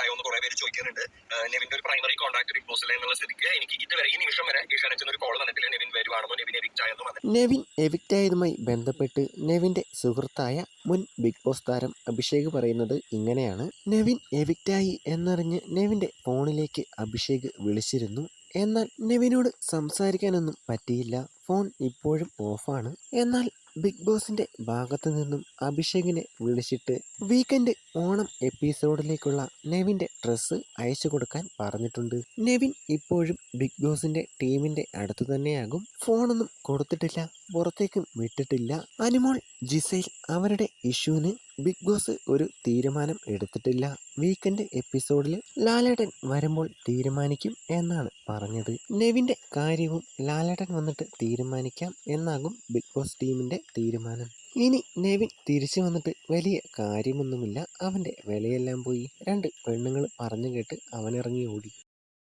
ആയോ എന്ന് കുറെ പേര് ചോദിക്കുന്നുണ്ട്. നെവിന്റെ ഒരു പ്രൈമറി കോൺടാക്ട് ബിഗ് ബോസിൽ എന്നുള്ള സ്ഥിതിക്ക് എനിക്ക് ഇതുവരെ ഈ നിമിഷം വരെ ഏഷ്യാനെറ്റിൽ ഒരു കോൾ വന്നിട്ടില്ല നെവിൻ വരുവാണെന്നോ നെവിൻ എവിക്റ്റ് ആയെന്നോ വന്നിട്ടില്ല. നെവിൻ എവിക്റ്റായതുമായി ബന്ധപ്പെട്ട് നെവിന്റെ സുഹൃത്തായ മുൻ ബിഗ് ബോസ് താരം അഭിഷേക് പറയുന്നത് ഇങ്ങനെയാണ്. നെവിൻ എവിക്റ്റായി എന്നറിഞ്ഞ് നെവിന്റെ ഫോണിലേക്ക് അഭിഷേക് വിളിച്ചിരുന്നു. എന്നാൽ നെവിനോട് സംസാരിക്കാനൊന്നും പറ്റിയില്ല. ഫോൺ ഇപ്പോഴും ഓഫാണ്. എന്നാൽ ബിഗ് ബോസിന്റെ ഭാഗത്തു നിന്നും അഭിഷേകിനെ വിളിച്ചിട്ട് വീക്കെൻഡ് ഓണം എപ്പിസോഡിലേക്കുള്ള നെവിന്റെ ഡ്രസ്സ് അയച്ചു കൊടുക്കാൻ പറഞ്ഞിട്ടുണ്ട്. നെവിൻ ഇപ്പോഴും ബിഗ് ബോസിന്റെ ടീമിന്റെ അടുത്തു തന്നെയാകും. ഫോണൊന്നും കൊടുത്തിട്ടില്ല, പുറത്തേക്കും വിട്ടിട്ടില്ല. അനുമോൾ, ജിസൈൽ അവരുടെ ഇഷ്യൂവിന് ബിഗ് ബോസ് ഒരു തീരുമാനം എടുത്തിട്ടില്ല. വീക്കെൻഡ് എപ്പിസോഡിൽ ലാലേട്ടൻ വരുമ്പോൾ തീരുമാനിക്കും എന്നാണ് പറഞ്ഞത്. നെവിന്റെ കാര്യവും ലാലേട്ടൻ വന്നിട്ട് തീരുമാനിക്കാം എന്നാകും ബിഗ് ബോസ് ടീമിന്റെ തീരുമാനം. ഇനി നെവിൻ തിരിച്ചു വന്നിട്ട് വലിയ കാര്യമൊന്നുമില്ല. അവന്റെ വിലയെല്ലാം പോയി. രണ്ട് പെണ്ണുങ്ങൾ പറഞ്ഞു കേട്ട് അവനിറങ്ങി ഓടി.